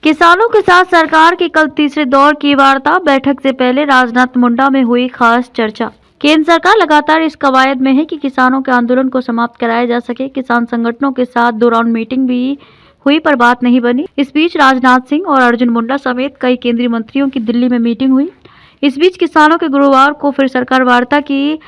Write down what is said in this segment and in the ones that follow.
किसानों के साथ सरकार की कल तीसरे दौर की वार्ता। बैठक से पहले राजनाथ मुंडा में हुई खास चर्चा। केंद्र सरकार लगातार इस कवायद में है कि किसानों के आंदोलन को समाप्त कराया जा सके। किसान संगठनों के साथ 2 राउंड मीटिंग भी हुई पर बात नहीं बनी। इस बीच राजनाथ सिंह और अर्जुन मुंडा समेत कई केंद्रीय मंत्रियों की दिल्ली में मीटिंग हुई। इस बीच किसानों के गुरुवार को फिर सरकार वार्ता की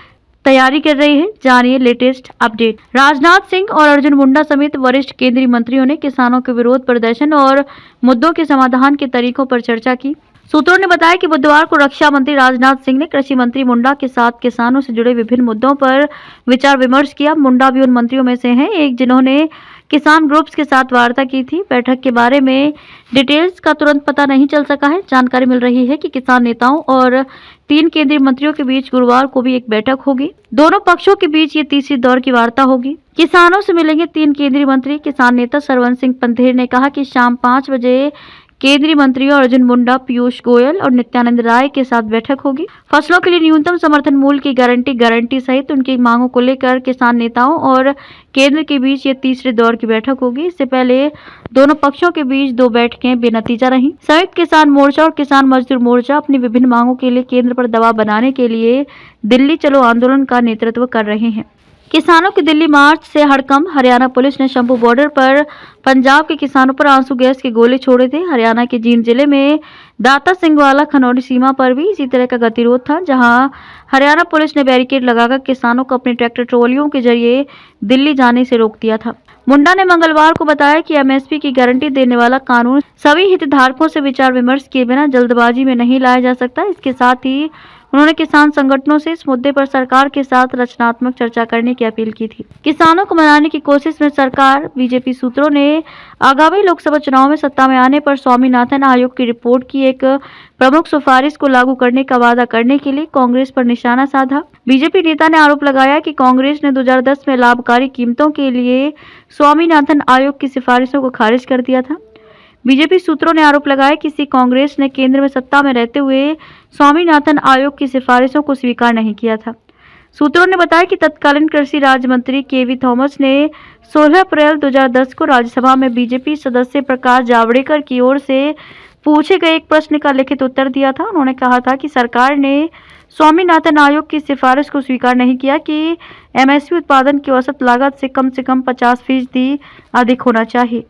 तैयारी कर रही है। जानिए लेटेस्ट अपडेट। राजनाथ सिंह और अर्जुन मुंडा समेत वरिष्ठ केंद्रीय मंत्रियों ने किसानों के विरोध प्रदर्शन और मुद्दों के समाधान के तरीकों पर चर्चा की। सूत्रों ने बताया कि बुधवार को रक्षा मंत्री राजनाथ सिंह ने कृषि मंत्री मुंडा के साथ किसानों से जुड़े विभिन्न मुद्दों पर विचार विमर्श किया। मुंडा भी उन मंत्रियों में से हैं एक जिन्होंने किसान ग्रुप्स के साथ वार्ता की थी। बैठक के बारे में डिटेल्स का तुरंत पता नहीं चल सका है। जानकारी मिल रही है कि किसान नेताओं और 3 केंद्रीय मंत्रियों के बीच गुरुवार को भी एक बैठक होगी। दोनों पक्षों के बीच ये तीसरी दौर की वार्ता होगी। किसानों से मिलेंगे 3 केंद्रीय मंत्री। किसान नेता सरवन सिंह पंधेर ने कहा कि शाम 5 बजे केंद्रीय मंत्रियों अर्जुन मुंडा, पीयूष गोयल और नित्यानंद राय के साथ बैठक होगी। फसलों के लिए न्यूनतम समर्थन मूल्य की गारंटी सहित उनकी मांगों को लेकर किसान नेताओं और केंद्र के बीच ये तीसरे दौर की बैठक होगी। इससे पहले दोनों पक्षों के बीच 2 बैठकें बेनतीजा रहीं। संयुक्त किसान मोर्चा और किसान मजदूर मोर्चा अपनी विभिन्न मांगों के लिए केंद्र पर दबाव बनाने के लिए दिल्ली चलो आंदोलन का नेतृत्व कर रहे हैं। किसानों के दिल्ली मार्च से हड़कंप। हरियाणा पुलिस ने शंभू बॉर्डर पर पंजाब के किसानों पर आंसू गैस के गोले छोड़े थे। हरियाणा के जींद जिले में दाता सिंहवाला खनौरी सीमा पर भी इसी तरह का गतिरोध था, जहां हरियाणा पुलिस ने बैरिकेड लगाकर किसानों को अपने ट्रैक्टर ट्रॉलियों के जरिए दिल्ली जाने से रोक दिया था। मुंडा ने मंगलवार को बताया कि एमएसपी की गारंटी देने वाला कानून सभी हितधारकों से विचार विमर्श किए बिना जल्दबाजी में नहीं लाया जा सकता। इसके साथ ही उन्होंने किसान संगठनों से इस मुद्दे पर सरकार के साथ रचनात्मक चर्चा करने की अपील की थी। किसानों को मनाने की कोशिश में सरकार। बीजेपी सूत्रों ने आगामी लोकसभा चुनाव में सत्ता में आने पर स्वामीनाथन आयोग की रिपोर्ट की एक प्रमुख सिफारिश को लागू करने का वादा करने के लिए कांग्रेस पर निशाना साधा। बीजेपी नेता ने आरोप लगाया कि कांग्रेस ने 2010 में लाभकारी कीमतों के लिए स्वामीनाथन आयोग की सिफारिशों को खारिज कर दिया था। बीजेपी सूत्रों ने आरोप लगाया कि कांग्रेस ने केंद्र में सत्ता में रहते हुए स्वामीनाथन आयोग की सिफारिशों को स्वीकार नहीं किया था। सूत्रों ने बताया कि तत्कालीन कृषि राज्य मंत्री केवी थॉमस ने 16 अप्रैल 2010 को राज्यसभा में बीजेपी सदस्य प्रकाश जावड़ेकर की ओर से पूछे गए एक प्रश्न का लिखित उत्तर दिया था। उन्होंने कहा था कि सरकार ने स्वामीनाथन आयोग की सिफारिश को स्वीकार नहीं किया कि एमएसपी उत्पादन की औसत लागत से कम 50% अधिक होना चाहिए।